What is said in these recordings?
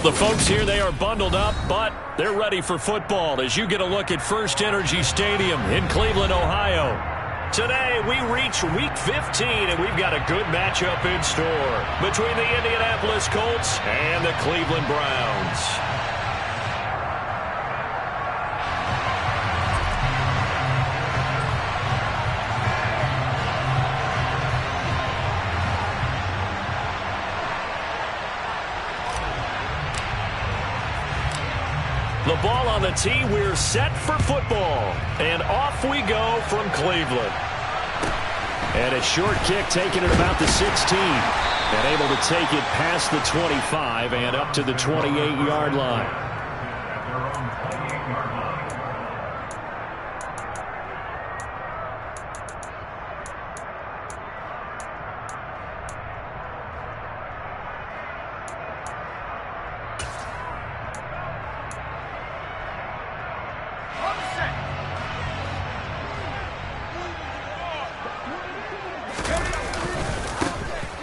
the folks here, they are bundled up, but they're ready for football as you get a look at First Energy Stadium in Cleveland, Ohio. Today, we reach Week 15, and we've got a good matchup in store between the Indianapolis Colts and the Cleveland Browns. The ball on the tee, we're set for football. And off we go from Cleveland. And a short kick taken at about the 16. And able to take it past the 25 and up to the 28-yard line.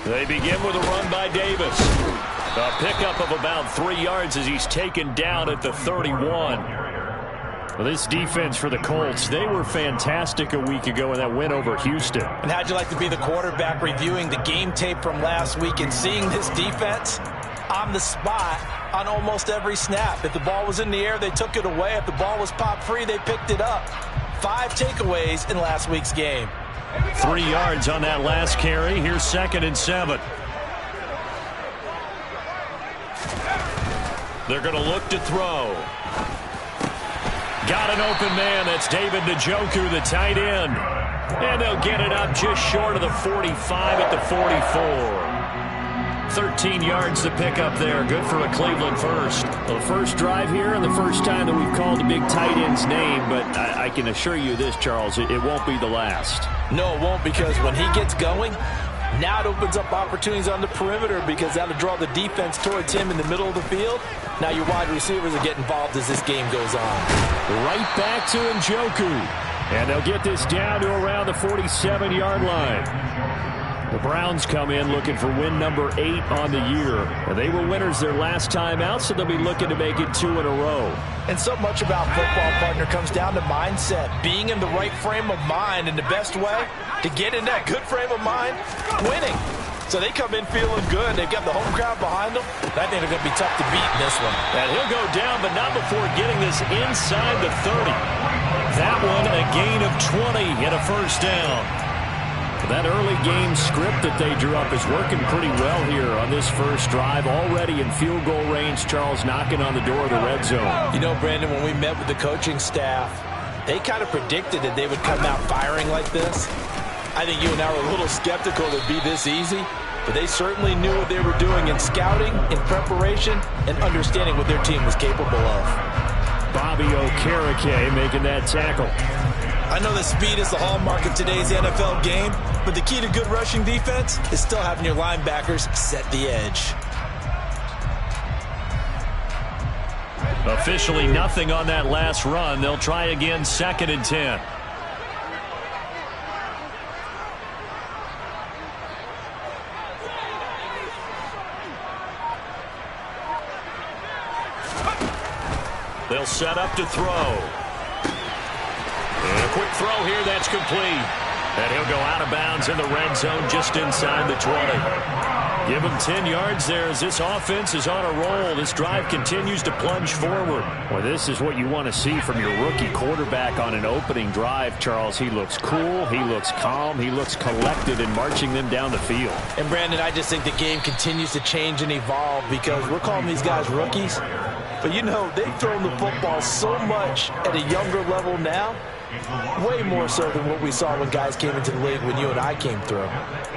They begin with a run by Davis. A pickup of about 3 yards as he's taken down at the 31. Well, this defense for the Colts, they were fantastic a week ago in that win over Houston. And how'd you like to be the quarterback reviewing the game tape from last week and seeing this defense on the spot on almost every snap? If the ball was in the air, they took it away. If the ball was popped free, they picked it up. 5 takeaways in last week's game. 3 yards on that last carry. Here's 2nd and 7. They're going to look to throw. Got an open man. That's David Njoku, the tight end. And they'll get it up just short of the 45 at the 44. 13 yards to pick up there. Good for a Cleveland first. Well, the first drive here and the first time that we've called the big tight end's name, but I can assure you this, Charles, it won't be the last. No, it won't, because when he gets going, now it opens up opportunities on the perimeter because that'll draw the defense towards him in the middle of the field. Now your wide receivers will get involved as this game goes on. Right back to Njoku. And they'll get this down to around the 47-yard line. The Browns come in looking for win number 8 on the year. They were winners their last time out, so they'll be looking to make it 2 in a row. And so much about football, partner, comes down to mindset. Being in the right frame of mind, and the best way to get in that good frame of mind, winning. So they come in feeling good. They've got the home crowd behind them. I think they're going to be tough to beat in this one. And he'll go down, but not before getting this inside the 30. That one a gain of 20 and a first down. That early game script that they drew up is working pretty well here on this first drive. Already in field goal range, Charles knocking on the door of the red zone. You know, Brandon, when we met with the coaching staff, they kind of predicted that they would come out firing like this. I think you and I were a little skeptical it would be this easy, but they certainly knew what they were doing in scouting, in preparation, and understanding what their team was capable of. Bobby Okereke making that tackle. I know that speed is the hallmark of today's NFL game, but the key to good rushing defense is still having your linebackers set the edge. Officially nothing on that last run. They'll try again, 2nd and 10. They'll set up to throw. And a quick throw here, that's complete. And he'll go out of bounds in the red zone just inside the 20. Give him 10 yards there as this offense is on a roll. This drive continues to plunge forward. Well, this is what you want to see from your rookie quarterback on an opening drive, Charles. He looks cool, he looks calm, he looks collected in marching them down the field. And, Brandon, I just think the game continues to change and evolve because we're calling these guys rookies. But, you know, they've thrown the football so much at a younger level now. Way more so than what we saw when guys came into the league when you and I came through.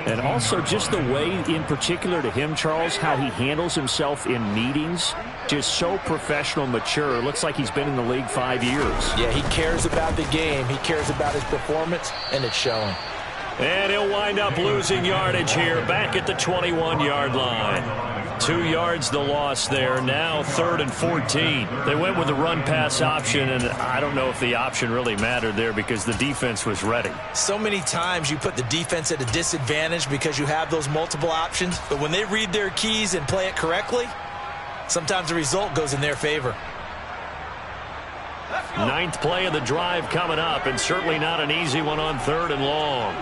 And also just the way, in particular to him, Charles, how he handles himself in meetings. Just so professional, mature. Looks like he's been in the league 5 years. Yeah, he cares about the game. He cares about his performance, and it's showing. And he'll wind up losing yardage here back at the 21-yard line. 2 yards the loss there. Now 3rd and 14. They went with the run-pass option, and I don't know if the option really mattered there because the defense was ready. So many times you put the defense at a disadvantage because you have those multiple options, but when they read their keys and play it correctly, sometimes the result goes in their favor. Ninth play of the drive coming up, and certainly not an easy one on 3rd and long.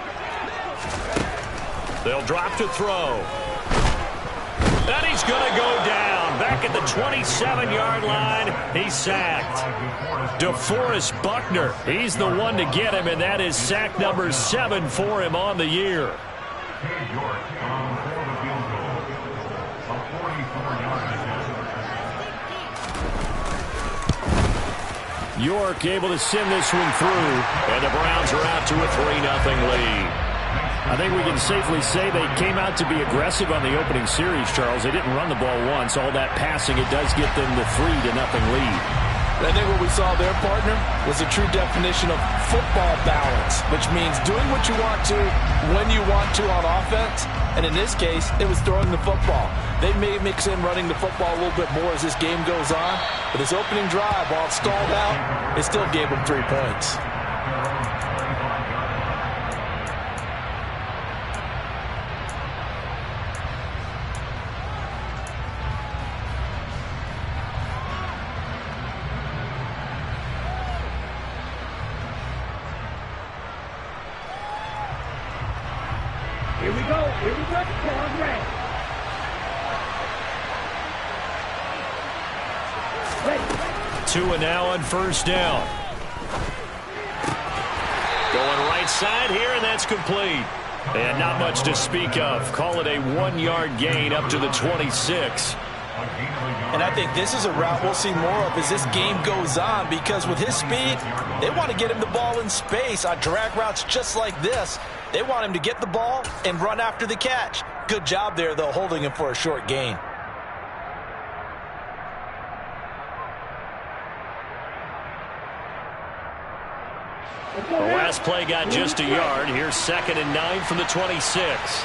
They'll drop to throw. And he's going to go down. Back at the 27-yard line, he's sacked. DeForest Buckner, he's the one to get him, and that is sack number 7 for him on the year. York able to send this one through, and the Browns are out to a 3-0 lead. I think we can safely say they came out to be aggressive on the opening series, Charles. They didn't run the ball once. All that passing, it does get them the 3-0 lead. I think what we saw there, partner, was a true definition of football balance, which means doing what you want to when you want to on offense. And in this case, it was throwing the football. They may mix in running the football a little bit more as this game goes on. But this opening drive, while it stalled out, it still gave them 3 points. Here we go. Here we go. Pause red. Ready. 2 and now on 1st down. Going right side here, and that's complete. And not much to speak of. Call it a 1-yard gain up to the 26. And I think this is a route we'll see more of as this game goes on, because with his speed, they want to get him the ball in space on drag routes just like this. They want him to get the ball and run after the catch. Good job there, though, holding him for a short gain. The last play got just a yard. Here's 2nd and 9 from the 26.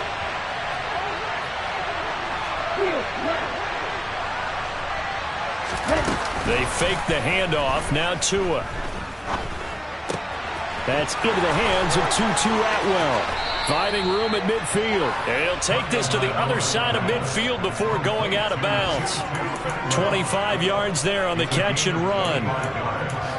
They fake the handoff. Now Tua. That's into the hands of Tutu Atwell. Finding room at midfield. And he'll take this to the other side of midfield before going out of bounds. 25 yards there on the catch and run.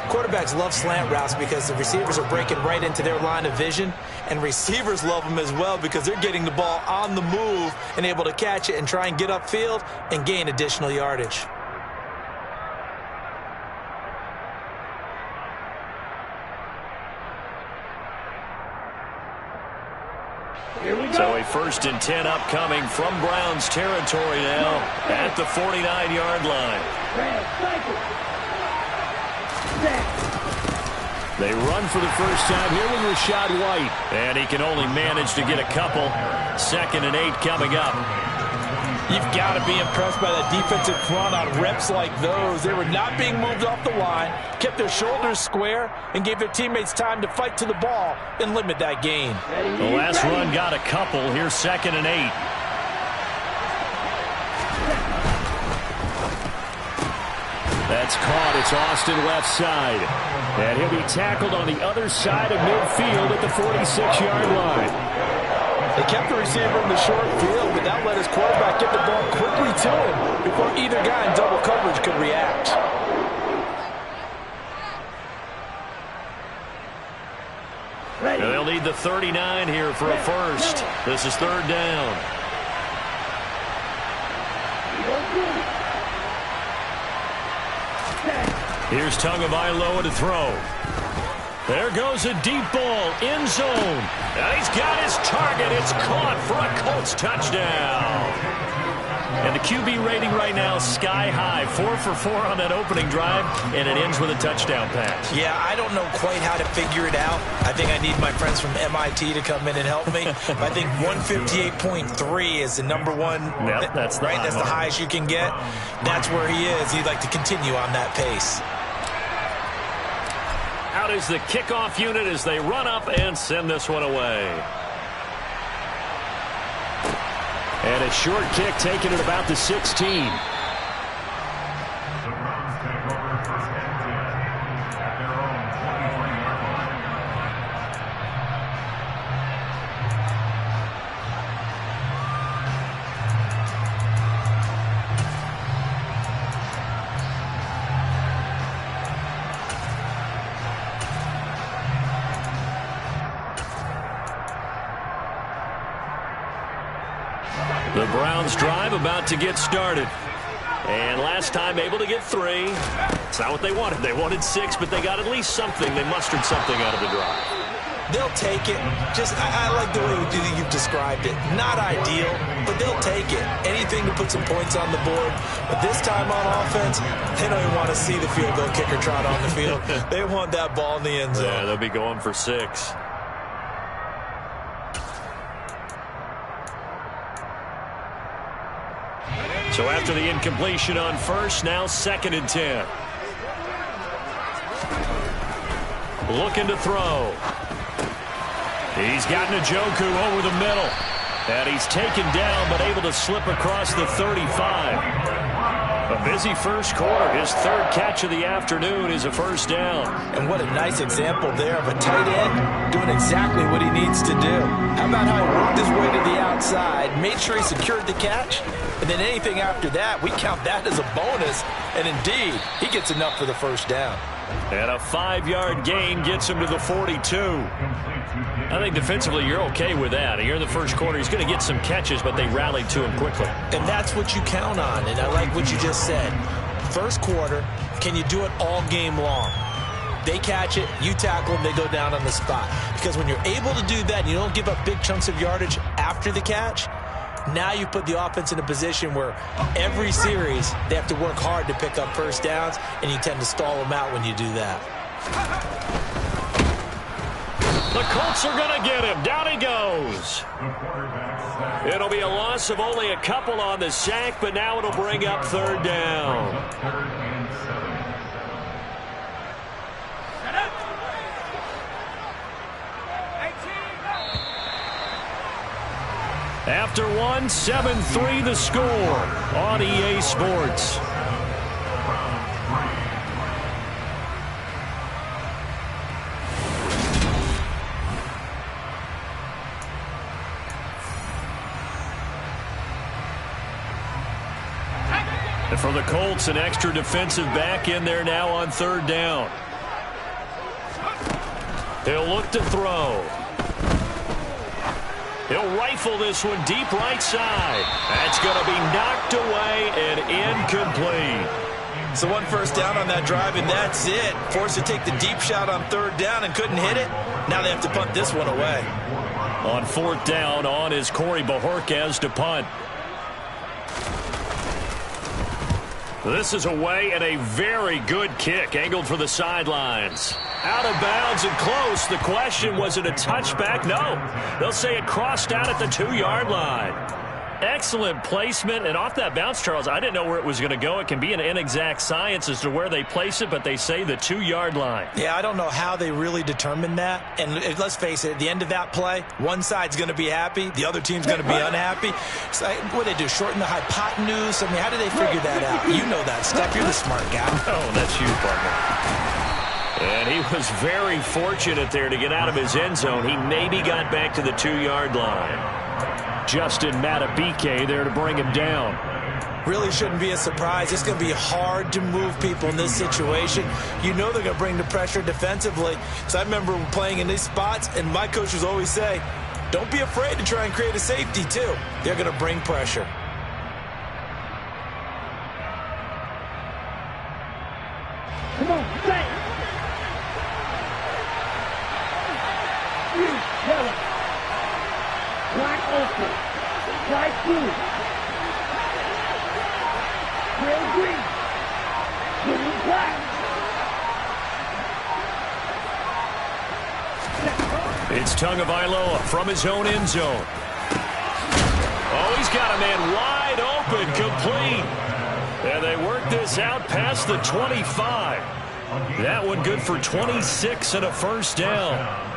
Quarterbacks love slant routes because the receivers are breaking right into their line of vision. And receivers love them as well because they're getting the ball on the move and able to catch it and try and get upfield and gain additional yardage. So a 1st and 10 upcoming from Browns territory now at the 49-yard line. They run for the first time here with Rashad White. And he can only manage to get a couple. 2nd and 8 coming up. You've got to be impressed by that defensive front on reps like those. They were not being moved off the line, kept their shoulders square, and gave their teammates time to fight to the ball and limit that gain. The last run got a couple. Here's 2nd and 8. That's caught. It's Austin left side. And he'll be tackled on the other side of midfield at the 46-yard line. They kept the receiver in the short field, but that let his quarterback get the ball quickly to him before either guy in double coverage could react. And they'll need the 39 here for a first. This is 3rd down. Here's Tagovailoa to throw. There goes a deep ball, end zone. And he's got his target. It's caught for a Colts touchdown. And the QB rating right now, sky high. 4 for 4 on that opening drive, and it ends with a touchdown pass. Yeah, I don't know quite how to figure it out. I think I need my friends from MIT to come in and help me. I think 158.3 is the number one. Yep, that's the right. That's the highest you can get. That's where he is. He'd like to continue on that pace. Out is the kickoff unit as they run up and send this one away. And a short kick taken at about the 16. The Browns drive about to get started. And last time able to get 3. It's not what they wanted. They wanted 6, but they got at least something. They mustered something out of the drive. They'll take it. I like the way you've described it. Not ideal, but they'll take it. Anything to put some points on the board. But this time on offense, they don't even want to see the field goal kicker trot on the field. They want that ball in the end zone. Yeah, they'll be going for 6. So after the incompletion on first, now 2nd and 10. Looking to throw. He's got Njoku over the middle. And he's taken down, but able to slip across the 35. A busy first quarter. His 3rd catch of the afternoon is a first down. And what a nice example there of a tight end doing exactly what he needs to do. How about how he worked his way to the outside, made sure he secured the catch, and then anything after that, we count that as a bonus. And indeed, he gets enough for the first down. And a 5-yard gain gets him to the 42. I think defensively you're okay with that. Here in the first quarter, he's going to get some catches, but they rallied to him quickly. And that's what you count on, and I like what you just said. First quarter, can you do it all game long? They catch it, you tackle them, they go down on the spot. Because when you're able to do that and you don't give up big chunks of yardage after the catch, now you put the offense in a position where every series they have to work hard to pick up first downs, and you tend to stall them out when you do that. The Colts are going to get him. Down he goes. It'll be a loss of only a couple on the sack, but now it'll bring up 3rd down. After 1, 7-3 the score on EA Sports. And for the Colts, an extra defensive back in there now on 3rd down. He'll look to throw. He'll rifle this one deep right side. That's going to be knocked away and incomplete. So 1 first down on that drive, and that's it. Forced to take the deep shot on 3rd down and couldn't hit it. Now they have to punt this one away. On 4th down, on is Corey Bajorquez to punt. This is away and a very good kick, angled for the sidelines. Out of bounds and close. The question, was it a touchback? No. They'll say it crossed out at the 2-yard line. Excellent placement, and off that bounce, Charles, I didn't know where it was going to go. It can be an inexact science as to where they place it, but they say the 2-yard line. Yeah, I don't know how they really determined that. And let's face it, at the end of that play, one side's going to be happy, the other team's going to be unhappy. So what do they do, shorten the hypotenuse? I mean, how do they figure that out? You know that stuff. You're the smart guy. Oh, that's you, partner. And he was very fortunate there to get out of his end zone. He maybe got back to the 2-yard line. Justin Matabike there to bring him down. Really shouldn't be a surprise. It's going to be hard to move people in this situation. You know they're going to bring the pressure defensively. So I remember playing in these spots, and my coaches always say, don't be afraid to try and create a safety, too. They're going to bring pressure. Come on, stay. Yellow. Black open. White blue. Gray green. Blue black. It's Tagovailoa from his own end zone. Oh, he's got a man wide open, complete. And they work this out past the 25. That one good for 26 and a first down.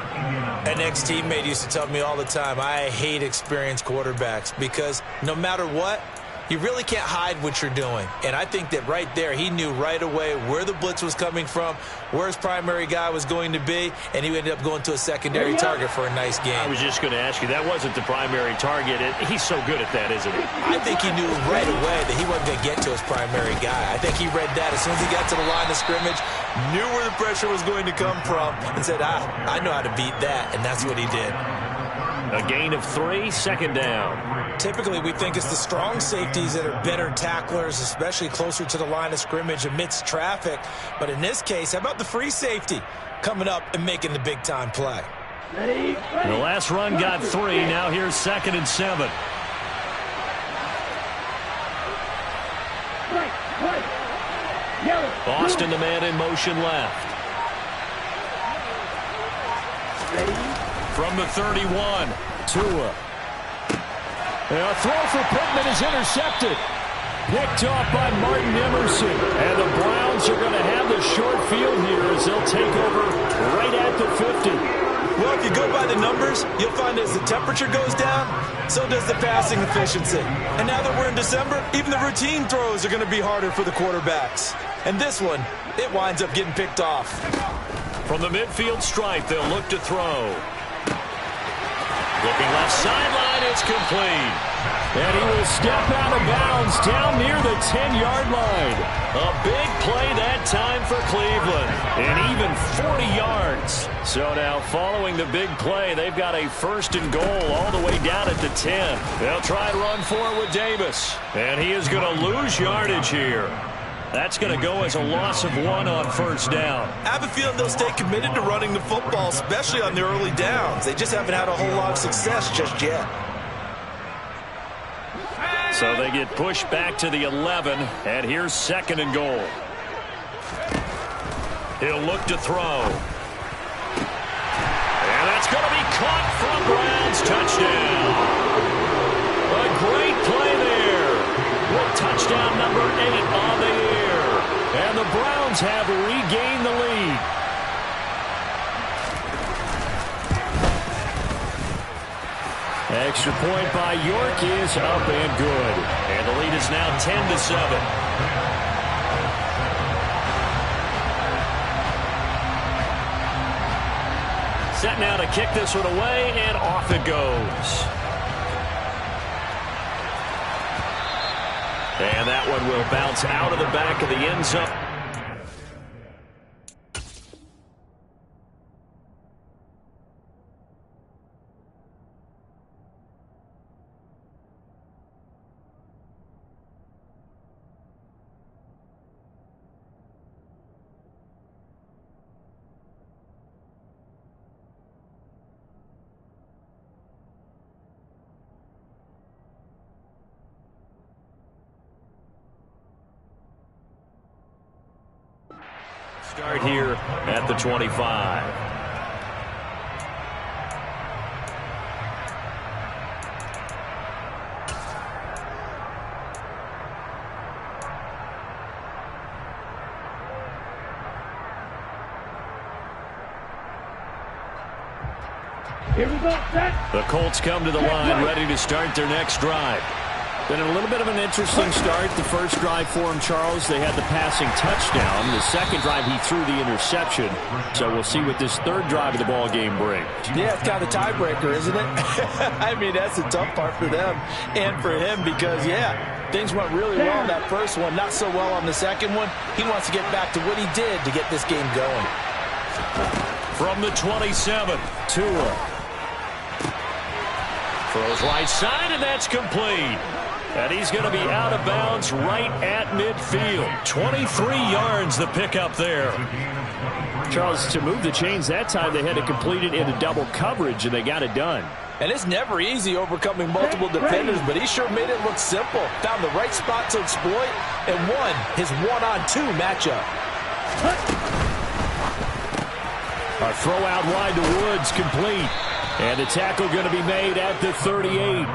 An ex-teammate used to tell me all the time, I hate experienced quarterbacks because no matter what, you really can't hide what you're doing. And I think that right there, he knew right away where the blitz was coming from, where his primary guy was going to be, and he ended up going to a secondary target for a nice game. I was just going to ask you, that wasn't the primary target. He's so good at that, isn't he? I think he knew right away that he wasn't going to get to his primary guy. I think he read that as soon as he got to the line of scrimmage, knew where the pressure was going to come from, and said, I know how to beat that, and that's what he did. A gain of 3, second down. Typically, we think it's the strong safeties that are better tacklers, especially closer to the line of scrimmage amidst traffic. But in this case, how about the free safety coming up and making the big-time play? The last run got 3. Now here's 2nd and 7. Boston, the man in motion left. From the 31, Tua. A throw for Pittman is intercepted. Picked off by Martin Emerson. And the Browns are going to have the short field here as they'll take over right at the 50. Well, if you go by the numbers, you'll find as the temperature goes down, so does the passing efficiency. And now that we're in December, even the routine throws are going to be harder for the quarterbacks. And this one, it winds up getting picked off. From the midfield stripe, they'll look to throw. Looking left sideline, it's complete. And he will step out of bounds down near the 10-yard line. A big play that time for Cleveland. And even 40 yards. So now following the big play, they've got a 1st and goal all the way down at the 10. They'll try and run for it with Davis. And he is going to lose yardage here. That's going to go as a loss of 1 on 1st down. I have a feeling they'll stay committed to running the football, especially on the early downs. They just haven't had a whole lot of success just yet. So they get pushed back to the 11, and here's 2nd and goal. He'll look to throw. And that's going to be caught from Browns. Touchdown. A great play there. With touchdown number 8 on the year. And the Browns have regained the lead. Extra point by York is up and good. And the lead is now 10-7. Set now to kick this one away, and off it goes. And that one will bounce out of the back of the end zone. Start here at the 25. Here we go, set. The Colts come to the line, ready to start their next drive. Been a little bit of an interesting start. The first drive for him, Charles, they had the passing touchdown. The second drive, he threw the interception. So we'll see what this third drive of the ball game brings. Yeah, it's kind of a tiebreaker, isn't it? I mean, that's the tough part for them and for him because, yeah, things went really well in that first one, not so well on the second one. He wants to get back to what he did to get this game going. From the 27, Tua. Throws right side, and that's complete. And he's going to be out of bounds right at midfield. 23 yards the pickup there. Charles, to move the chains that time, they had to complete it into double coverage, and they got it done. And it's never easy overcoming multiple defenders, but he sure made it look simple. Found the right spot to exploit and won his one-on-two matchup. A throw out wide to Woods, complete. And the tackle going to be made at the 38.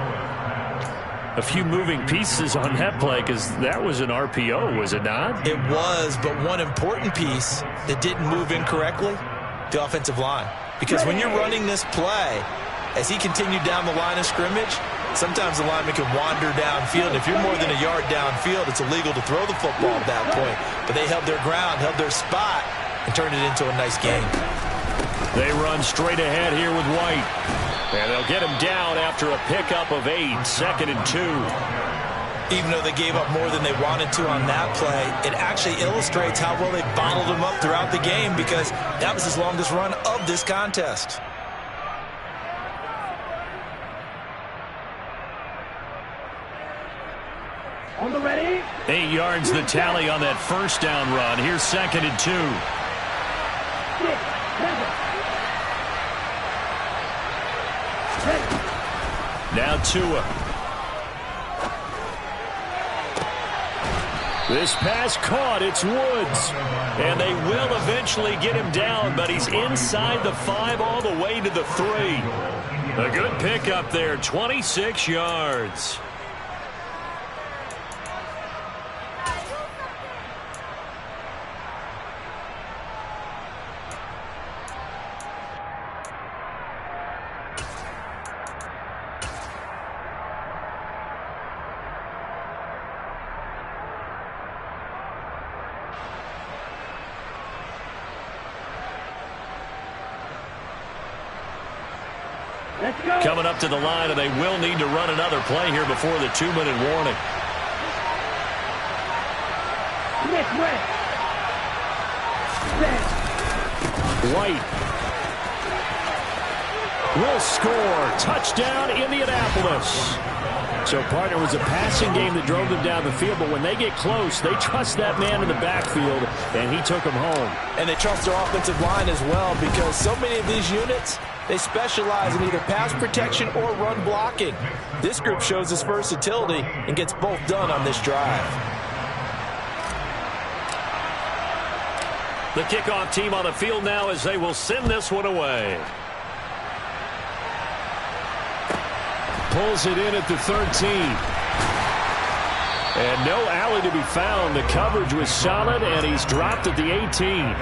A few moving pieces on that play because that was an RPO, was it not? It was, but one important piece that didn't move incorrectly, the offensive line. Because when you're running this play, as he continued down the line of scrimmage, sometimes the lineman can wander downfield. If you're more than a yard downfield, it's illegal to throw the football at that point. But they held their ground, held their spot, and turned it into a nice game. They run straight ahead here with White. And they'll get him down after a pickup of 8, 2nd and 2. Even though they gave up more than they wanted to on that play, it actually illustrates how well they bottled him up throughout the game because that was his longest run of this contest. On the ready. 8 yards the tally on that first down run. Here's 2nd and 2. 6, 7. Now Tua. This pass caught. It's Woods. And they will eventually get him down, but he's inside the 5 all the way to the 3. A good pickup there, 26 yards. Coming up to the line, and they will need to run another play here before the 2-minute warning. White will score. Touchdown, Indianapolis. So, partner, it was a passing game that drove them down the field, but when they get close, they trust that man in the backfield, and he took them home. And they trust their offensive line as well, because so many of these units, they specialize in either pass protection or run blocking. This group shows its versatility and gets both done on this drive. The kickoff team on the field now as they will send this one away. Pulls it in at the 13. And no alley to be found. The coverage was solid, and he's dropped at the 18.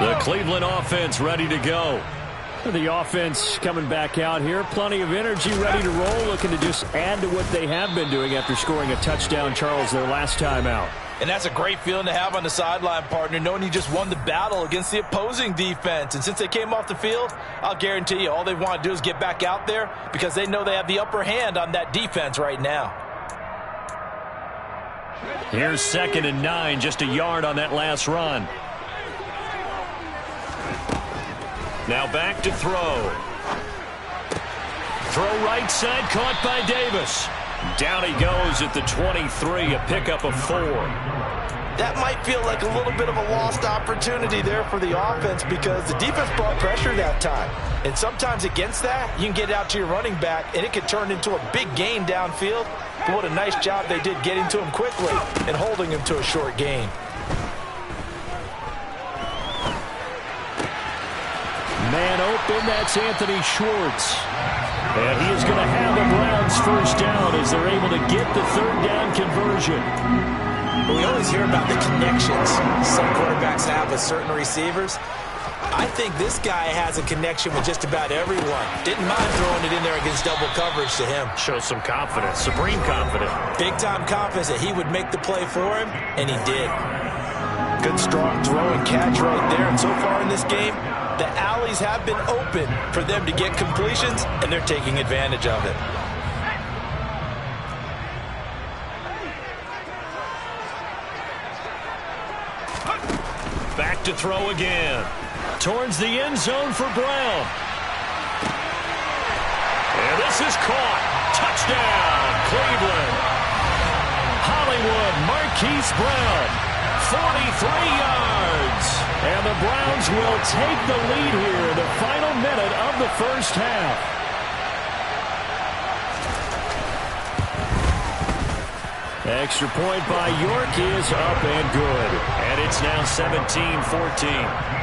The Cleveland offense ready to go. The offense coming back out here. Plenty of energy, ready to roll, looking to just add to what they have been doing after scoring a touchdown, Charles, their last time out. And that's a great feeling to have on the sideline, partner, knowing you just won the battle against the opposing defense. And since they came off the field, I'll guarantee you all they want to do is get back out there because they know they have the upper hand on that defense right now. Here's 2nd and 9, just a yard on that last run. Now back to throw. Throw right side, caught by Davis. Down he goes at the 23, a pickup of 4. That might feel like a little bit of a lost opportunity there for the offense because the defense brought pressure that time. And sometimes against that, you can get out to your running back, and it could turn into a big gain downfield. But what a nice job they did getting to him quickly and holding him to a short gain. Man open, that's Anthony Schwartz. And he is going to have the Browns first down as they're able to get the 3rd down conversion. We always hear about the connections some quarterbacks have with certain receivers. I think this guy has a connection with just about everyone. Didn't mind throwing it in there against double coverage to him. Shows some confidence, supreme confidence. Big-time confidence that he would make the play for him, and he did. Good strong throw and catch right there. And so far in this game, the alleys have been open for them to get completions, and they're taking advantage of it. Back to throw again. Towards the end zone for Brown. And this is caught. Touchdown, Cleveland. Hollywood Marquise Brown. 43 yards. And the Browns will take the lead here in the final minute of the first half. Extra point by York is up and good. And it's now 17-14.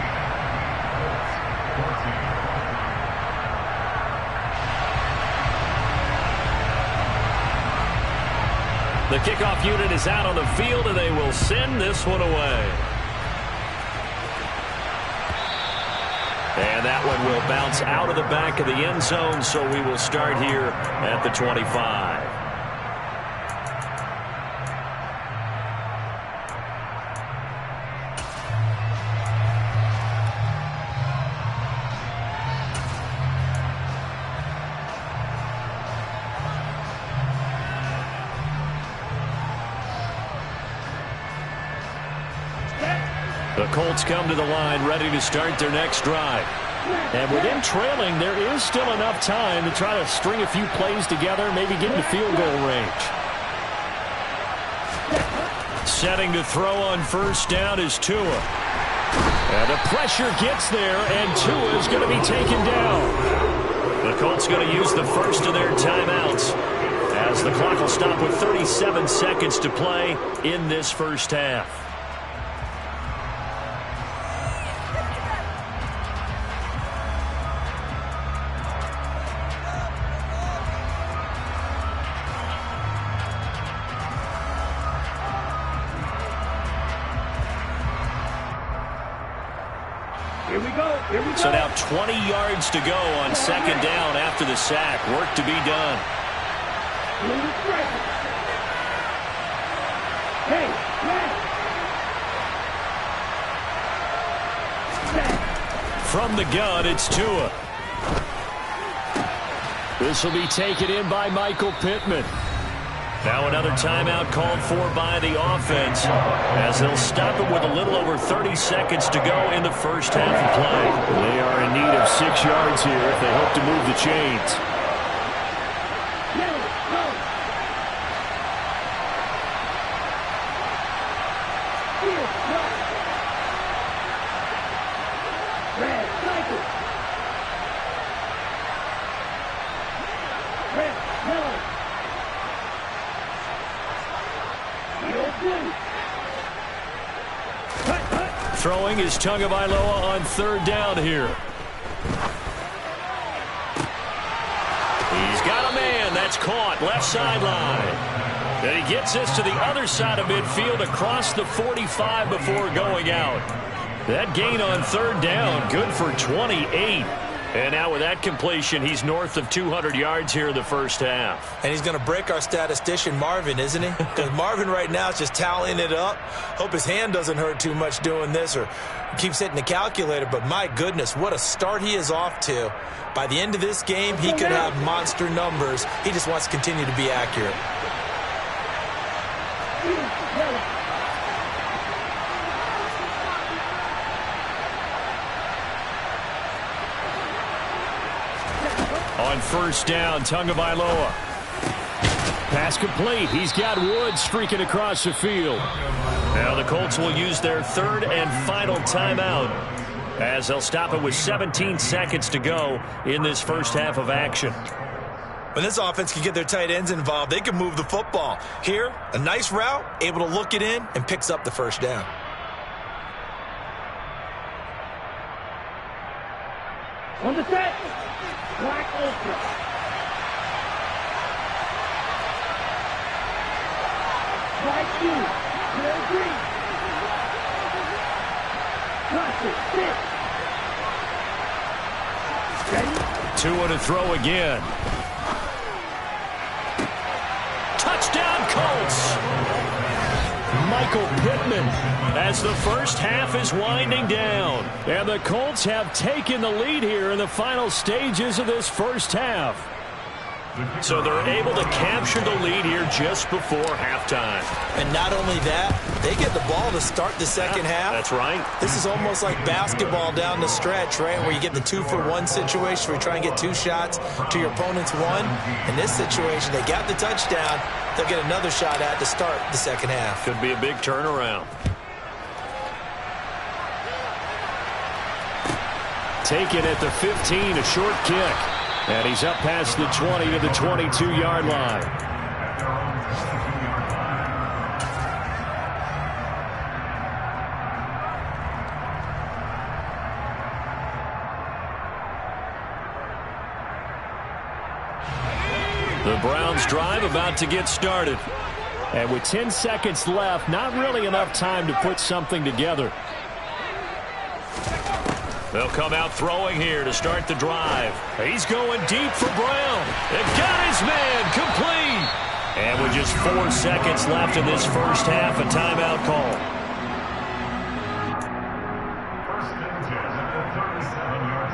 The kickoff unit is out on the field, and they will send this one away. And that one will bounce out of the back of the end zone, so we will start here at the 25. The Colts come to the line ready to start their next drive. And with them trailing, there is still enough time to try to string a few plays together, maybe get into field goal range. Setting to throw on first down is Tua. And the pressure gets there, and Tua is going to be taken down. The Colts going to use the first of their timeouts, as the clock will stop with 37 seconds to play in this first half. Here we go. Here we go. So now 20 yards to go on second down after the sack. Work to be done. Hey, man. From the gun, it's Tua. This will be taken in by Michael Pittman. Now another timeout called for by the offense, as they'll stop it with a little over 30 seconds to go in the first half of play. They are in need of 6 yards here if they hope to move the chains. Throwing is Tagovailoa on third down here. He's got a man. That's caught. Left sideline. And he gets this to the other side of midfield across the 45 before going out. That gain on third down, good for 28. And now with that completion, he's north of 200 yards here in the first half. And he's going to break our statistician, Marvin, isn't he? Because Marvin right now is just tallying it up. Hope his hand doesn't hurt too much doing this or keeps hitting the calculator. But my goodness, what a start he is off to. By the end of this game, he could have monster numbers. He just wants to continue to be accurate. On first down, Tagovailoa. Pass complete. He's got Woods streaking across the field. Now the Colts will use their third and final timeout, as they'll stop it with 17 seconds to go in this first half of action. When this offense can get their tight ends involved, they can move the football. Here, a nice route, able to look it in, and picks up the first down. On the set. Black Ultra. White blue. Clear green. Classic. Six. Ready? Tua to throw again. Touchdown, Colts! Michael Pittman. As the first half is winding down. And the Colts have taken the lead here in the final stages of this first half. So they're able to capture the lead here just before halftime. And not only that, they get the ball to start the second half. That's right. This is almost like basketball down the stretch, right, where you get the 2-for-1 situation where you try and get 2 shots to your opponent's 1. In this situation, they got the touchdown. They'll get another shot at to start the second half. Could be a big turnaround. Taken at the 15, a short kick. And he's up past the 20 to the 22-yard line. The Browns drive about to get started. And with 10 seconds left, not really enough time to put something together. They'll come out throwing here to start the drive. He's going deep for Brown. They've got his man complete. And with just 4 seconds left in this first half, a timeout call. First and 10 at the 37-yard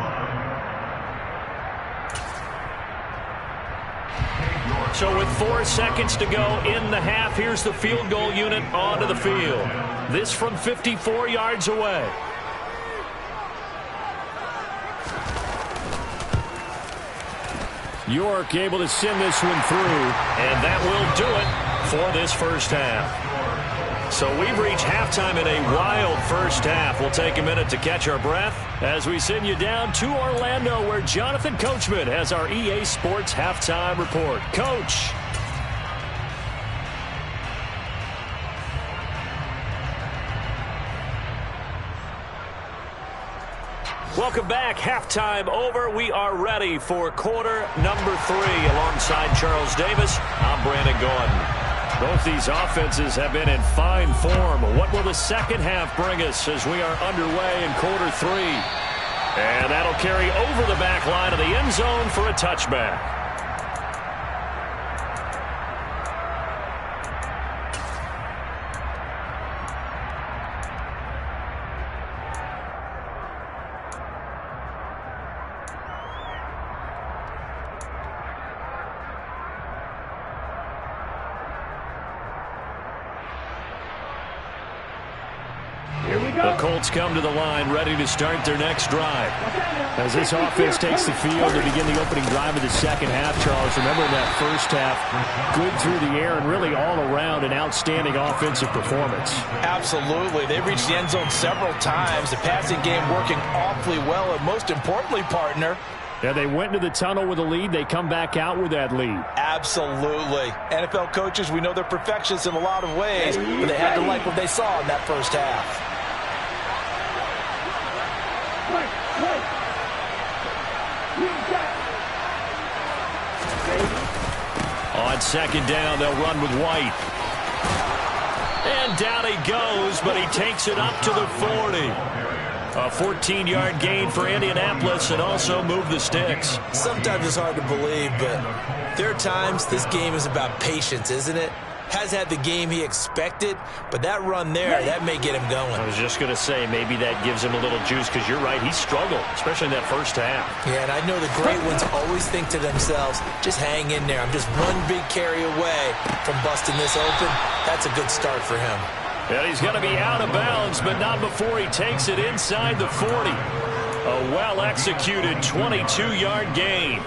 So with 4 seconds to go in the half, here's the field goal unit onto the field. This from 54 yards away. York able to send this one through. And that will do it for this first half. So we've reached halftime in a wild first half. We'll take a minute to catch our breath as we send you down to Orlando, where Jonathan Coachman has our EA Sports halftime report. Coach. Welcome back. Halftime over. We are ready for quarter number 3. Alongside Charles Davis, I'm Brandon Gordon. Both these offenses have been in fine form. What will the second half bring us as we are underway in quarter 3? And that'll carry over the back line of the end zone for a touchback. The Colts come to the line ready to start their next drive. As this offense takes the field to begin the opening drive of the second half, Charles, remember in that first half, good through the air and really all around an outstanding offensive performance. Absolutely. They reached the end zone several times. The passing game working awfully well, and most importantly, partner, yeah, they went into the tunnel with a lead. They come back out with that lead. Absolutely. NFL coaches, we know they're perfectionists in a lot of ways, but they had to like what they saw in that first half. On second down, they'll run with White. And down he goes, but he takes it up to the 40. A 14-yard gain for Indianapolis and also move the sticks. Sometimes it's hard to believe, but there are times this game is about patience, isn't it? Has had the game he expected, but that run there, that may get him going. I was just going to say, maybe that gives him a little juice, because you're right, he struggled, especially in that first half. Yeah, and I know the great ones always think to themselves, just hang in there. I'm just one big carry away from busting this open. That's a good start for him. And he's going to be out of bounds, but not before he takes it inside the 40. A well-executed 22-yard gain.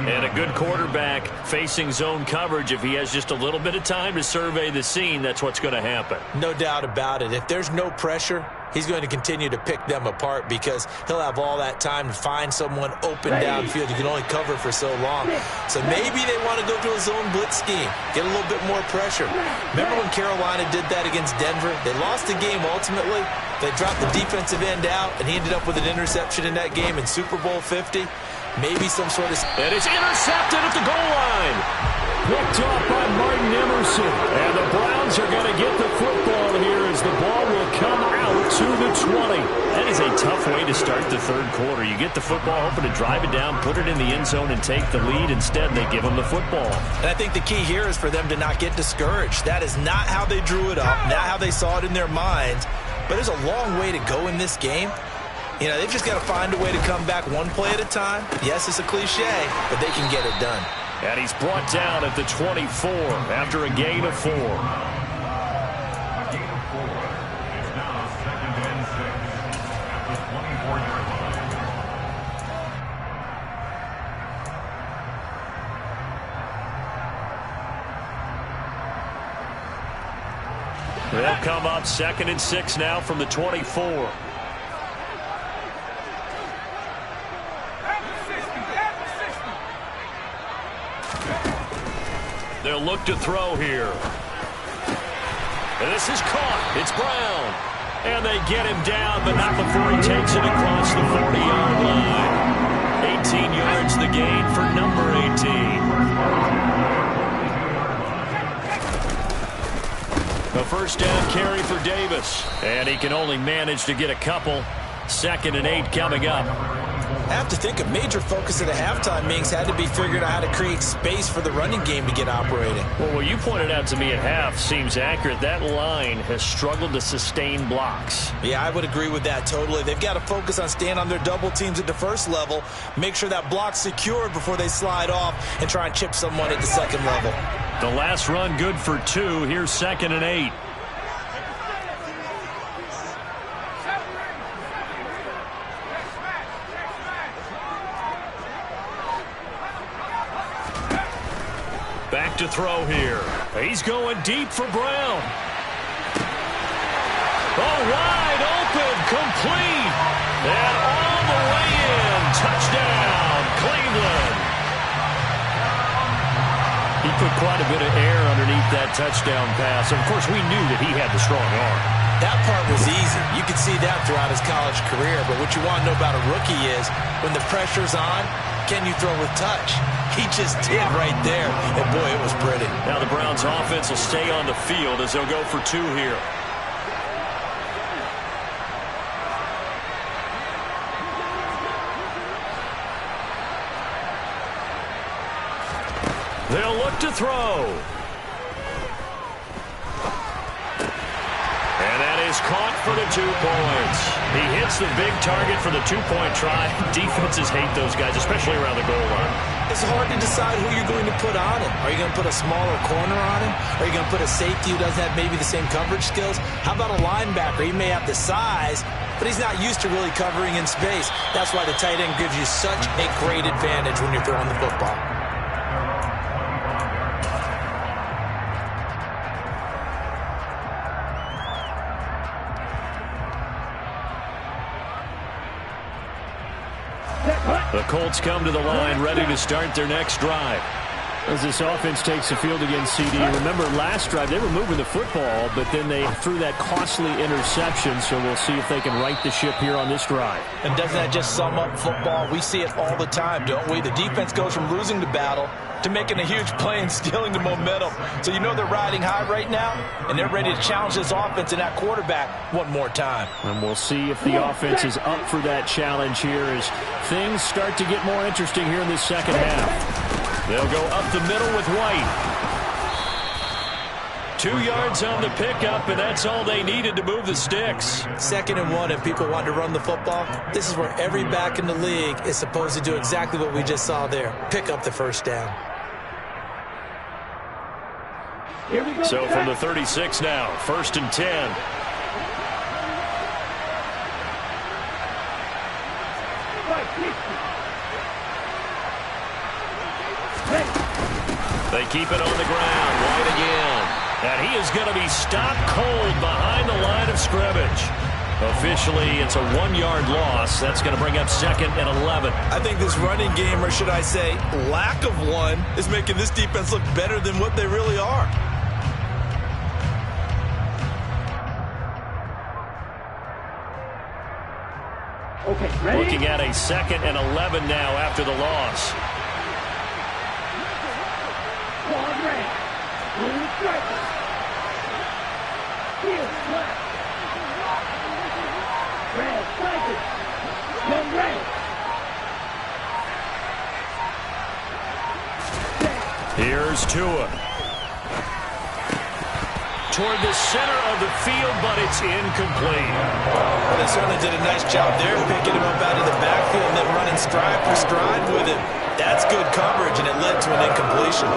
And a good quarterback facing zone coverage. If he has just a little bit of time to survey the scene, that's what's going to happen. No doubt about it. If there's no pressure, he's going to continue to pick them apart because he'll have all that time to find someone open downfield. You can only cover for so long. So maybe they want to go to a zone blitz scheme, get a little bit more pressure. Remember when Carolina did that against Denver? They lost the game ultimately. They dropped the defensive end out, and he ended up with an interception in that game in Super Bowl 50. Maybe some sort of... And it's intercepted at the goal line. Picked off by Martin Emerson. And the Browns are going to get the football here as the ball will come out to the 20. That is a tough way to start the third quarter. You get the football, hoping to drive it down, put it in the end zone, and take the lead. Instead, they give them the football. And I think the key here is for them to not get discouraged. That is not how they drew it up, not how they saw it in their minds. But there's a long way to go in this game. You know, they've just got to find a way to come back one play at a time. Yes, it's a cliche, but they can get it done. And he's brought down at the 24 after a gain of 4. They'll come up 2nd and 6 now from the 24. They'll look to throw here. And this is caught. It's Brown. And they get him down, but not before he takes it across the 40-yard line. 18 yards the gain for number 18. A first down carry for Davis. And he can only manage to get a couple. 2nd and 8 coming up. I have to think a major focus at the halftime meetings had to be figuring out how to create space for the running game to get operating. Well, what you pointed out to me at half seems accurate. That line has struggled to sustain blocks. Yeah, I would agree with that totally. They've got to focus on staying on their double teams at the first level, make sure that block's secured before they slide off and try and chip someone at the second level. The last run good for 2. Here's 2nd and 8. Back to throw here. He's going deep for Brown. Oh, wide open, complete. And all the way in. Touchdown, Cleveland. He put quite a bit of air underneath that touchdown pass. Of course, we knew that he had the strong arm. That part was easy. You could see that throughout his college career. But what you want to know about a rookie is when the pressure's on, can you throw with touch? He just did right there. And, boy, it was pretty. Now the Browns offense will stay on the field as they'll go for 2 here. They'll look to throw. And that is caught for the 2 points. He hits the big target for the 2-point try. Defenses hate those guys, especially around the goal line. It's hard to decide who you're going to put on him. Are you going to put a smaller corner on him? Are you going to put a safety who doesn't have maybe the same coverage skills? How about a linebacker? He may have the size, but he's not used to really covering in space. That's why the tight end gives you such a great advantage when you're throwing the football. The Colts come to the line ready to start their next drive. As this offense takes the field against CD, remember last drive they were moving the football, but then they threw that costly interception, so we'll see if they can right the ship here on this drive. And doesn't that just sum up football? We see it all the time, don't we? The defense goes from losing the battle to making a huge play and stealing the momentum. So you know they're riding high right now, and they're ready to challenge this offense and that quarterback one more time. And we'll see if the offense is up for that challenge here as things start to get more interesting here in this second half. They'll go up the middle with White. 2 yards on the pickup, and that's all they needed to move the sticks. 2nd and 1, if people want to run the football, this is where every back in the league is supposed to do exactly what we just saw there. Pick up the first down. So from the 36 now, 1st and 10. They keep it on the ground. White again. And he is going to be stopped cold behind the line of scrimmage. Officially, it's a 1-yard loss. That's going to bring up 2nd and 11. I think this running game, or should I say lack of one, is making this defense look better than what they really are. Okay, ready? Looking at a 2nd and 11 now after the loss. Ball red. Blue striker. Heel left. Red striker. One red. Here's Tua. Toward the center of the field, but it's incomplete. Well, they certainly did a nice job there, picking him up out of the backfield and then running stride for stride with him. That's good coverage, and it led to an incompletion.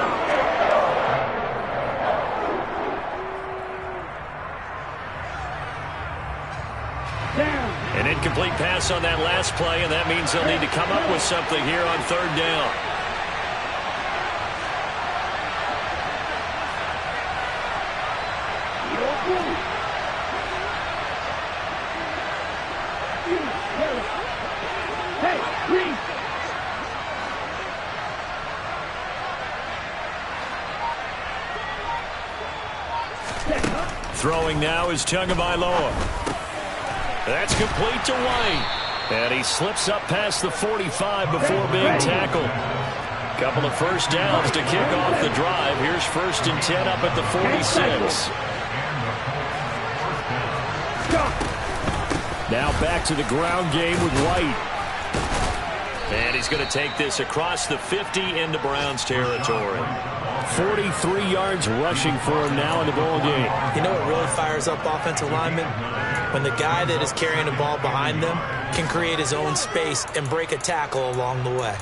An incomplete pass on that last play, and that means they'll need to come up with something here on 3rd down. Throwing now is Tagovailoa. That's complete to White. And he slips up past the 45 before being tackled. Couple of first downs to kick off the drive. Here's 1st and 10 up at the 46. Now back to the ground game with White. And he's going to take this across the 50 into Browns territory. 43 yards rushing for him now in the ball game. You know what really fires up offensive linemen? When the guy that is carrying the ball behind them can create his own space and break a tackle along the way.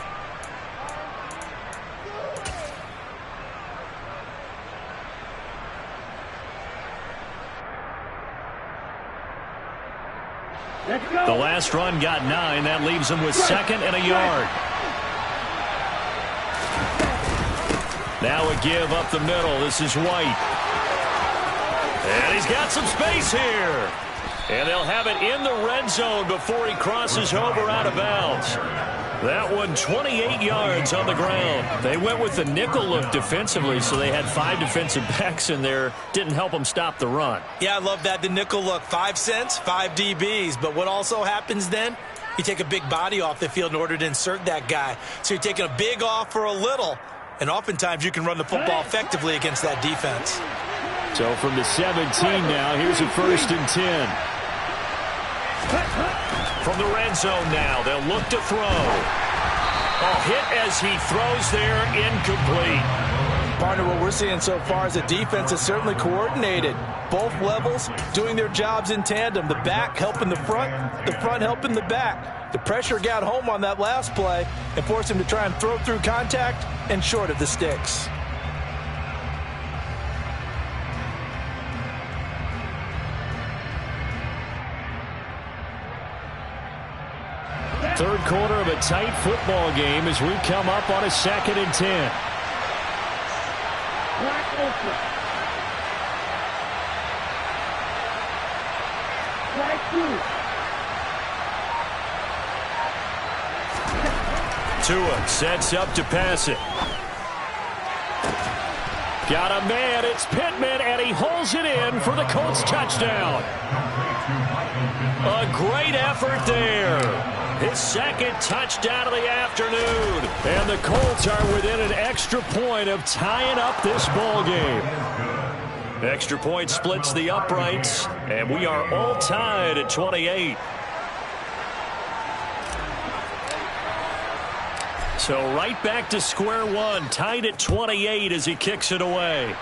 The last run got 9. That leaves him with 2nd and a yard. Now a give up the middle. This is White. And he's got some space here. And they'll have it in the red zone before he crosses over out of bounds. That one 28 yards on the ground. They went with the nickel look defensively, so they had 5 defensive backs in there. Didn't help them stop the run. Yeah, I love that, the nickel look. 5 cents, 5 DBs. But what also happens then? You take a big body off the field in order to insert that guy. So you're taking a big off for a little. And oftentimes you can run the football effectively against that defense. So from the 17 now, here's a 1st and 10. From the red zone now, they'll look to throw. A hit as he throws there, incomplete. Partner, what we're seeing so far is the defense is certainly coordinated. Both levels doing their jobs in tandem. The back helping the front helping the back. The pressure got home on that last play and forced him to try and throw through contact and short of the sticks. Third quarter of a tight football game as we come up on a 2nd and 10. Black ultra. Black blue. Tua sets up to pass it. Got a man, it's Pittman, and he holds it in for the Colts touchdown. A great effort there. His 2nd touchdown of the afternoon. And the Colts are within an extra point of tying up this ball game. Extra point splits the uprights, and we are all tied at 28. So right back to square one, tied at 28 as he kicks it away.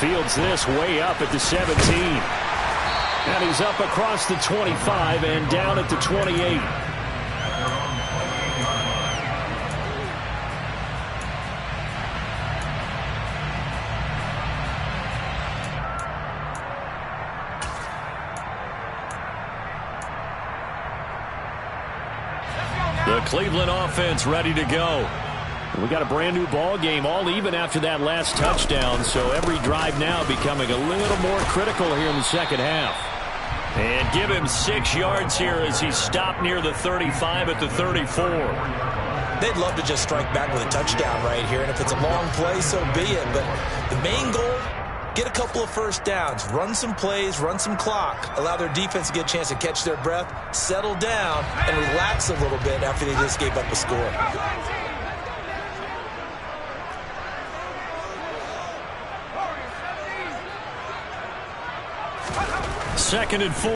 Fields this way up at the 17. And he's up across the 25 and down at the 28. The Cleveland offense ready to go. We got a brand new ball game, all even after that last touchdown, so every drive now becoming a little more critical here in the second half. And give him 6 yards here as he's stopped near the 35 at the 34. They'd love to just strike back with a touchdown right here, and if it's a long play, so be it. But the main goal, get a couple of first downs, run some plays, run some clock, allow their defense to get a chance to catch their breath, settle down, and relax a little bit after they just gave up a score. 2nd and 4.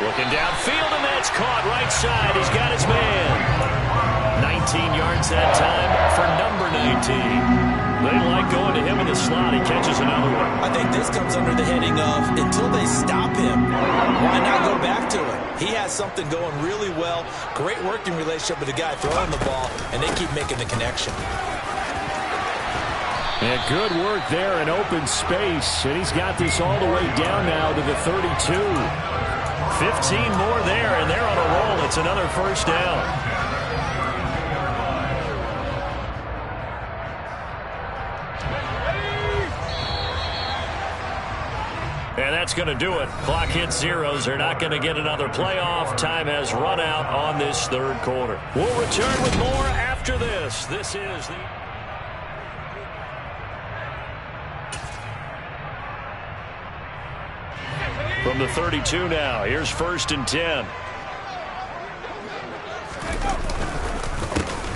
Looking downfield, and that's caught right side. He's got his man. 19 yards that time for number 19. They like going to him in the slot. He catches another one. I think this comes under the heading of until they stop him, why not go back to it? He has something going really well. Great working relationship with the guy throwing the ball, and they keep making the connection. And good work there in open space. And he's got this all the way down now to the 32. 15 more there, and they're on a roll. It's another first down. And that's going to do it. Clock hits zeros. They're not going to get another playoff. Time has run out on this third quarter. We'll return with more after this. This is the... From the 32 now, here's 1st and 10.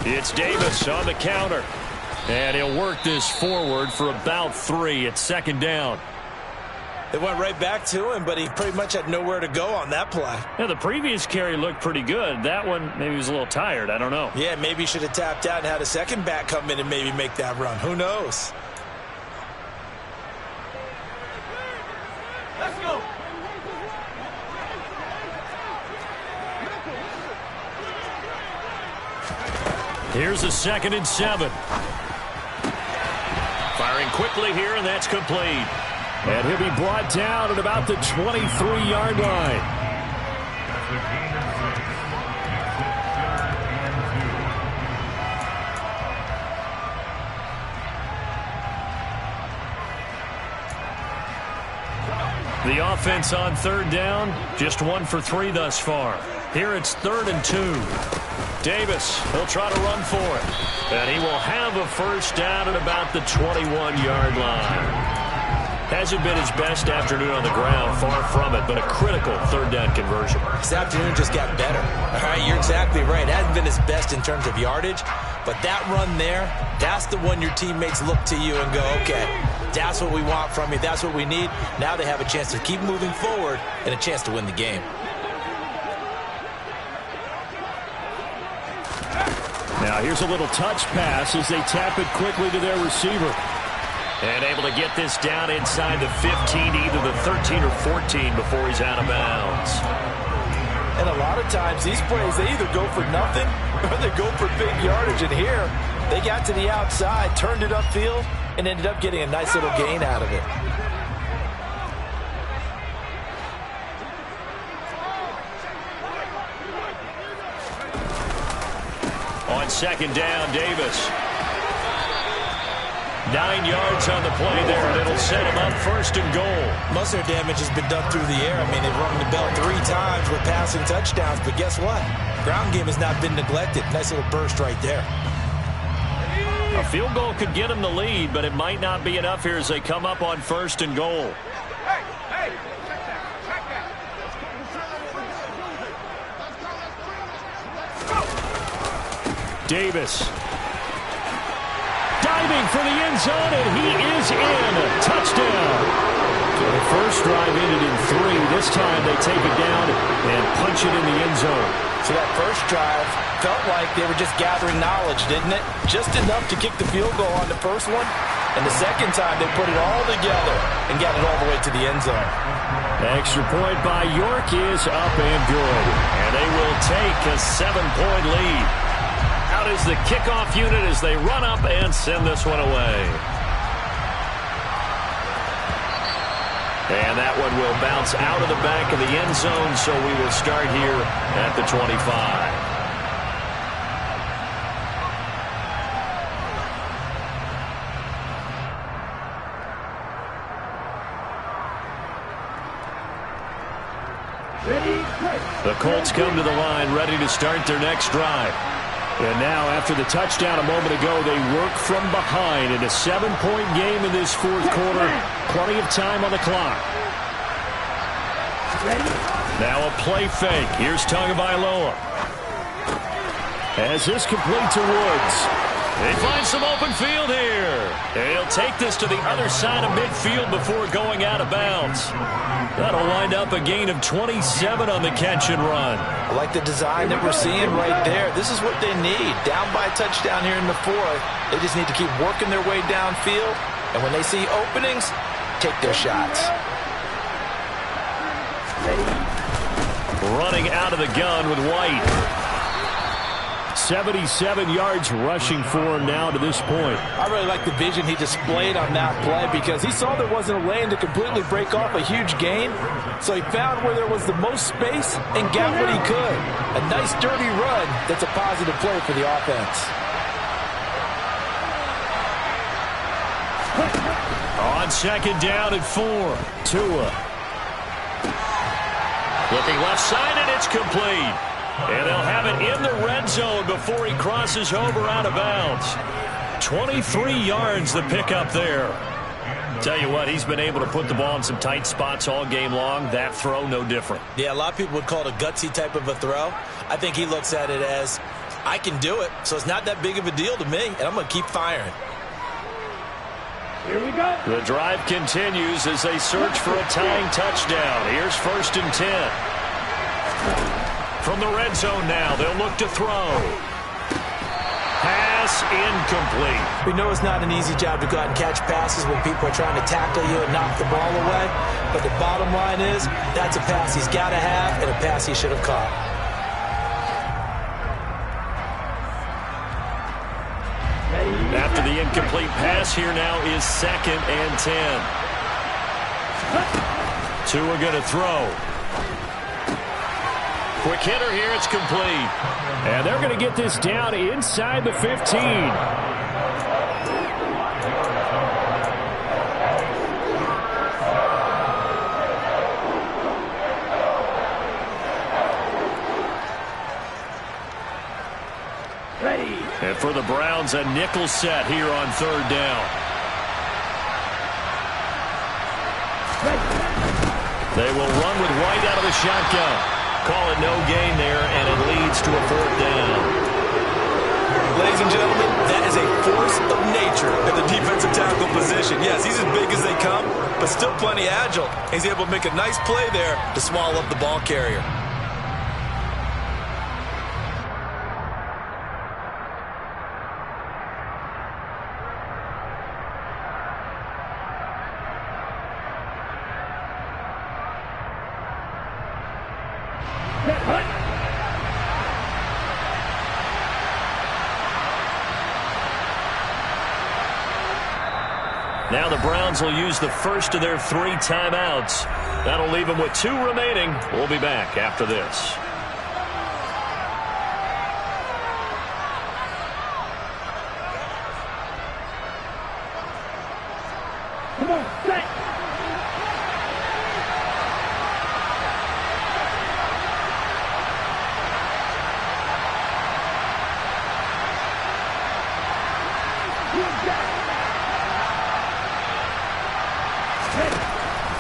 It's Davis on the counter. And he'll work this forward for about 3 at 2nd down. They went right back to him, but he pretty much had nowhere to go on that play. Yeah, the previous carry looked pretty good. That one, maybe he was a little tired. I don't know. Yeah, maybe he should have tapped out and had a second back come in and maybe make that run. Who knows? Let's go. Here's a 2nd and 7. Firing quickly here, and that's complete. And he'll be brought down at about the 23-yard line. That's a gain of 6. It's 3rd and 2. The offense on 3rd down, just 1 for 3 thus far. Here it's 3rd and 2. Davis, he'll try to run for it. And he will have a 1st down at about the 21-yard line. Hasn't been his best afternoon on the ground, far from it, but a critical 3rd down conversion. This afternoon just got better. All right, you're exactly right. Hasn't been his best in terms of yardage, but that run there, that's the one your teammates look to you and go, okay, that's what we want from you. That's what we need. Now they have a chance to keep moving forward and a chance to win the game. Now here's a little touch pass as they tap it quickly to their receiver. And able to get this down inside the 15, either the 13 or 14 before he's out of bounds. And a lot of times these plays, they either go for nothing or they go for big yardage. And here, they got to the outside, turned it upfield, and ended up getting a nice little gain out of it. On 2nd down, Davis. 9 yards on the play there, and it'll set him up 1st and goal. Most of their damage has been done through the air. I mean, they've rung the bell 3 times with passing touchdowns, but guess what? Ground game has not been neglected. Nice little burst right there. A field goal could get him the lead, but it might not be enough here as they come up on 1st and goal. Hey, Davis. Diving for the end zone, and he is in. Touchdown. So the first drive ended in 3. This time they take it down and punch it in the end zone. So that first drive felt like they were just gathering knowledge, didn't it? Just enough to kick the field goal on the first one. And the second time they put it all together and got it all the way to the end zone. Extra point by York is up and good. And they will take a 7-point lead. Out is the kickoff unit as they run up and send this one away. And that one will bounce out of the back of the end zone, so we will start here at the 25. The Colts come to the line ready to start their next drive. And now, after the touchdown a moment ago, they work from behind in a 7-point game in this 4th quarter. Plenty of time on the clock. Now a play fake. Here's Tagovailoa. As this complete to Woods. They find some open field here. And he'll take this to the other side of midfield before going out of bounds. That'll wind up a gain of 27 on the catch and run. I like the design that we're seeing right there. This is what they need. Down by a touchdown here in the 4th. They just need to keep working their way downfield. And when they see openings, take their shots. Running out of the gun with White. 77 yards rushing for him now to this point. I really like the vision he displayed on that play because he saw there wasn't a lane to completely break off a huge gain. So he found where there was the most space and got what he could. A nice dirty run that's a positive play for the offense. On 2nd down at 4. Tua. Looking left side, and it's complete. And they'll have it in the red zone before he crosses over out of bounds. 23 yards the pickup there. Tell you what, he's been able to put the ball in some tight spots all game long. That throw, no different. Yeah, a lot of people would call it a gutsy type of a throw. I think he looks at it as, I can do it, so it's not that big of a deal to me, and I'm going to keep firing. Here we go. The drive continues as they search for a tying touchdown. Here's 1st and 10. From the red zone now, they'll look to throw. Pass incomplete. We know it's not an easy job to go out and catch passes when people are trying to tackle you and knock the ball away. But the bottom line is, that's a pass he's got to have and a pass he should have caught. After the incomplete pass, here now is 2nd and 10. Two are going to throw. Quick hitter here, it's complete. And they're going to get this down inside the 15. And for the Browns, a nickel set here on 3rd down. They will run with White out of the shotgun. Call it no gain there, and it leads to a 4th down. Ladies and gentlemen, that is a force of nature in the defensive tackle position. Yes, he's as big as they come, but still plenty agile. He's able to make a nice play there to swallow up the ball carrier. Now the Browns will use the first of their 3 timeouts. That'll leave them with 2 remaining. We'll be back after this. Come on, set.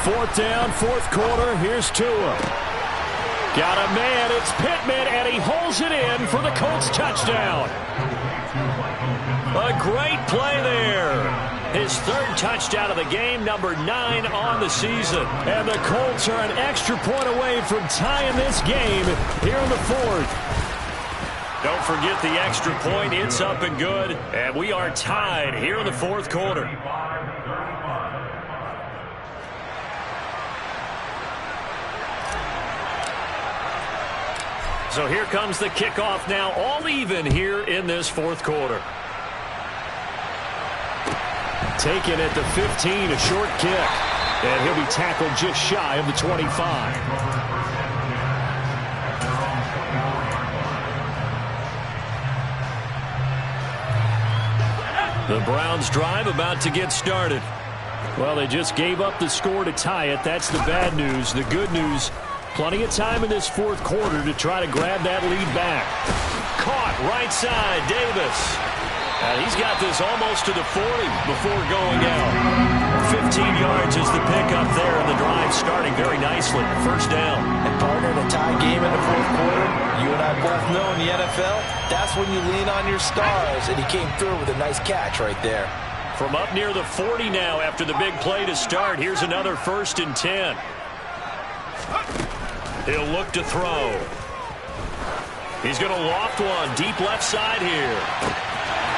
Fourth down, 4th quarter. Here's Tua. Got a man. It's Pittman, and he holds it in for the Colts touchdown. A great play there. His 3rd touchdown of the game, number 9 on the season. And the Colts are an extra point away from tying this game here in the 4th. Don't forget the extra point. It's up and good. And we are tied here in the 4th quarter. So here comes the kickoff now, all even here in this 4th quarter. Taken at the 15, a short kick. And he'll be tackled just shy of the 25. The Browns drive about to get started. Well, they just gave up the score to tie it. That's the bad news. The good news, plenty of time in this 4th quarter to try to grab that lead back. Caught right side, Davis. And he's got this almost to the 40 before going out. 15 yards is the pickup there, and the drive starting very nicely. 1st down. And partner, in a tie game in the 4th quarter, you and I both know in the NFL, that's when you lean on your stars, and he came through with a nice catch right there. From up near the 40 now after the big play to start, here's another 1st and 10. He'll look to throw. He's going to loft one deep left side here.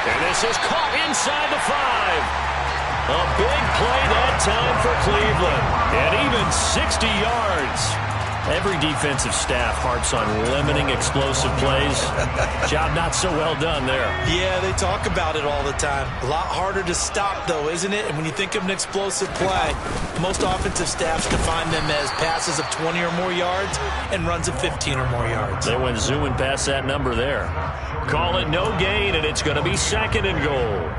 And this is caught inside the 5. A big play that time for Cleveland. And even 60 yards. Every defensive staff harps on limiting explosive plays. Job not so well done there. Yeah, they talk about it all the time. A lot harder to stop, though, isn't it? And when you think of an explosive play, most offensive staffs define them as passes of 20 or more yards and runs of 15 or more yards. They went zooming past that number there. Call it no gain, and it's going to be 2nd and goal.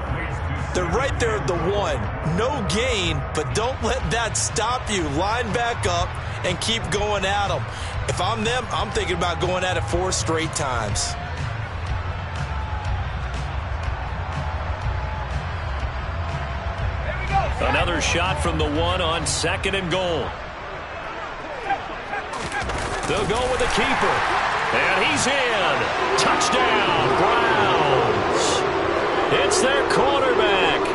They're right there at the 1. No gain, but don't let that stop you. Line back up and keep going at them. If I'm them, I'm thinking about going at it 4 straight times. Another shot from the 1 on 2nd and goal. They'll go with the keeper. And he's in. Touchdown, Browns. It's their quarterback.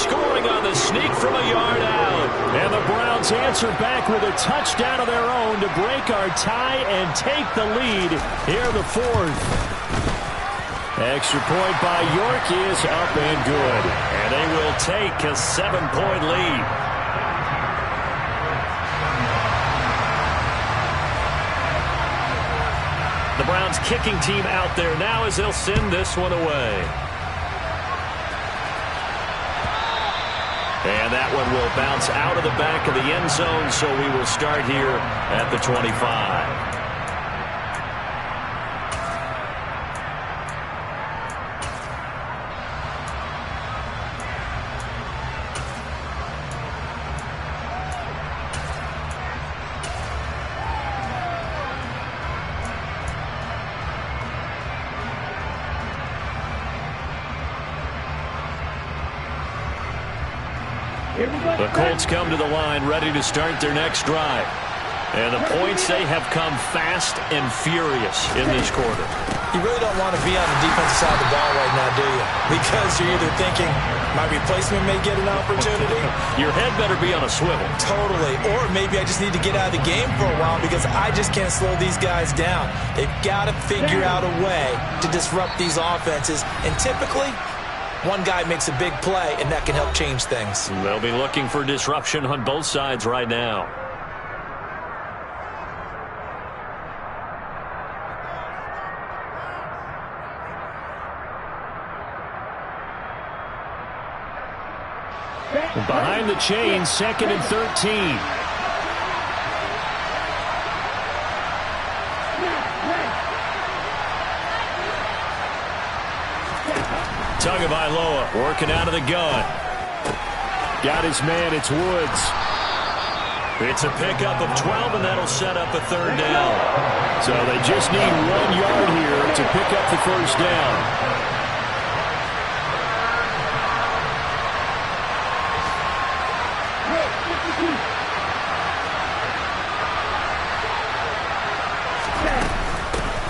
scoring on the sneak from a yard out. And the Browns answer back with a touchdown of their own to break our tie and take the lead here in the fourth. Extra point by York is up and good. And they will take a 7-point lead. The Browns kicking team out there now as they'll send this one away. And that one will bounce out of the back of the end zone, so we will start here at the 25. The Colts come to the line ready to start their next drive. And the points, they have come fast and furious in this quarter. You really don't want to be on the defensive side of the ball right now, do you? Because you're either thinking my replacement may get an opportunity. Your head better be on a swivel. Totally. Or maybe I just need to get out of the game for a while because I just can't slow these guys down. They've got to figure out a way to disrupt these offenses. And typically, one guy makes a big play, and that can help change things. They'll be looking for disruption on both sides right now. Behind the chain, 2nd and 13. Tagovailoa working out of the gun. Got his man, it's Woods. It's a pickup of 12, and that'll set up a 3rd down. So they just need 1 yard here to pick up the 1st down.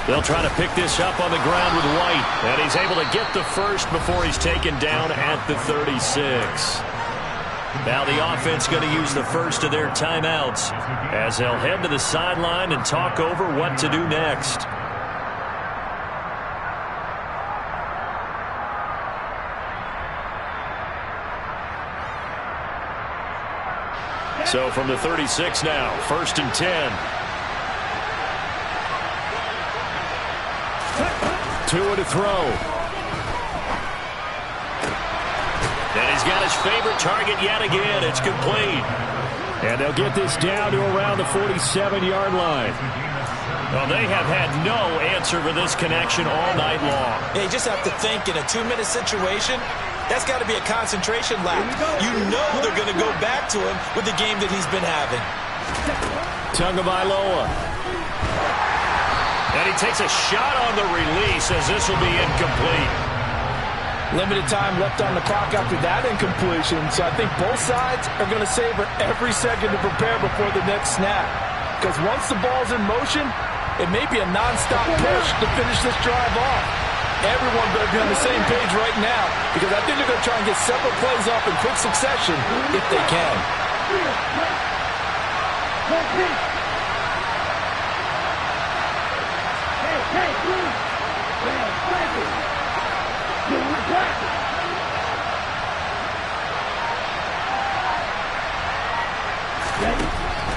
They'll try to pick this up on the ground with White. And he's able to get the first before he's taken down at the 36. Now the offense going to use the first of their timeouts as they'll head to the sideline and talk over what to do next. So from the 36 now, 1st and 10. Tua to throw. And he's got his favorite target yet again. It's complete. And they'll get this down to around the 47-yard line. Well, they have had no answer for this connection all night long. Yeah, you just have to think in a 2-minute situation, that's got to be a concentration lap. You know they're going to go back to him with the game that he's been having. Tagovailoa. And he takes a shot on the release as this will be incomplete. Limited time left on the clock after that incompletion, so I think both sides are going to savor every second to prepare before the next snap. Because once the ball's in motion, it may be a nonstop push to finish this drive off. Everyone better be on the same page right now, because I think they're going to try and get several plays off in quick succession if they can.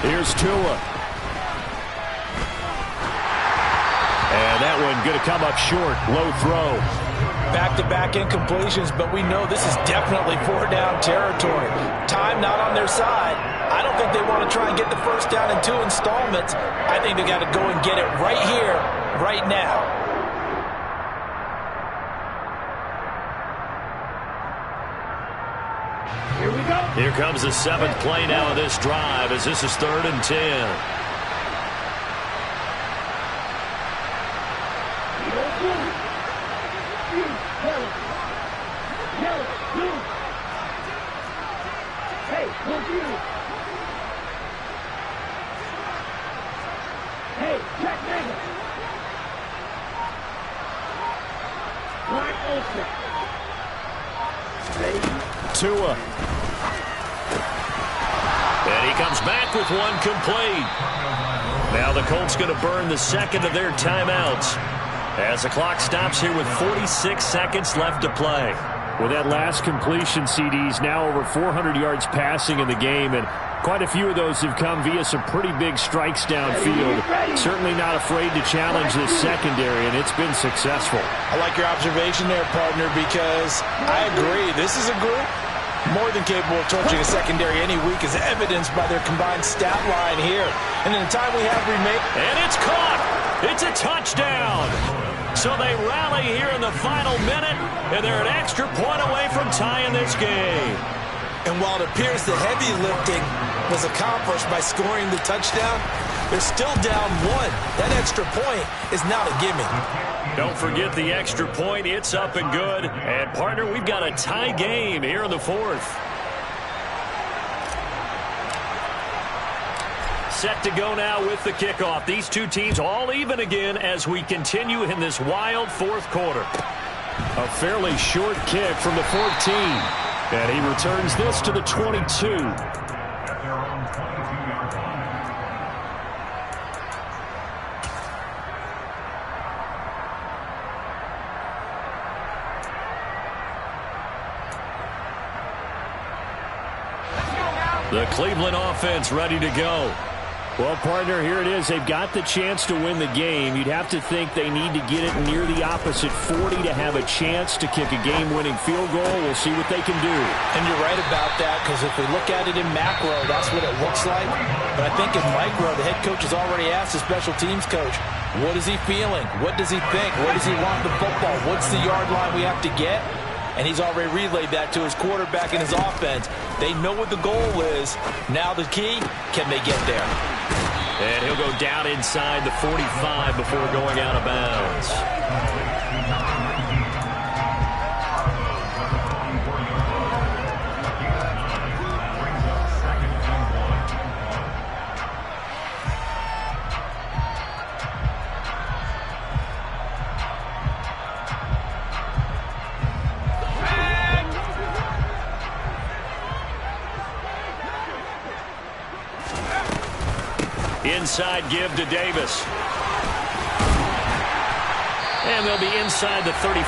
Here's Tua. And that one going to come up short. Low throw. Back-to-back incompletions, but we know this is definitely 4-down territory. Time not on their side. I don't think they want to try and get the first down in 2 installments. I think they got to go and get it right here, right now. Here we go. Here comes the 7th play now of this drive as this is 3rd and 10. Tua. And he comes back with one complete. Now the Colts going to burn the second of their timeouts as the clock stops here with 46 seconds left to play. With that last completion, CD's now over 400 yards passing in the game, and quite a few of those have come via some pretty big strikes downfield. Certainly not afraid to challenge this secondary, and it's been successful. I like your observation there, partner, because I agree. This is a group more than capable of torching a secondary any week, as evidenced by their combined stat line here. And in the time we have remaining. And it's caught. It's a touchdown. So they rally here in the final minute, and they're an extra point away from tying this game. And while it appears the heavy lifting was accomplished by scoring the touchdown, they're still down one. That extra point is not a gimme. Don't forget the extra point. It's up and good. And, partner, we've got a tie game here in the fourth. Set to go now with the kickoff. These two teams all even again as we continue in this wild fourth quarter. A fairly short kick from the 14. And he returns this to the 22. At their own 22-yard line. The Cleveland offense ready to go. Well, partner, here it is. They've got the chance to win the game. You'd have to think they need to get it near the opposite 40 to have a chance to kick a game-winning field goal. We'll see what they can do. And you're right about that, because if we look at it in macro, that's what it looks like. But I think in micro, the head coach has already asked the special teams coach, what is he feeling? What does he think? Where does he want the football? What's the yard line we have to get? And he's already relayed that to his quarterback and his offense. They know what the goal is. Now the key, can they get there? And he'll go down inside the 45 before going out of bounds. Inside give to Davis. And they'll be inside the 35.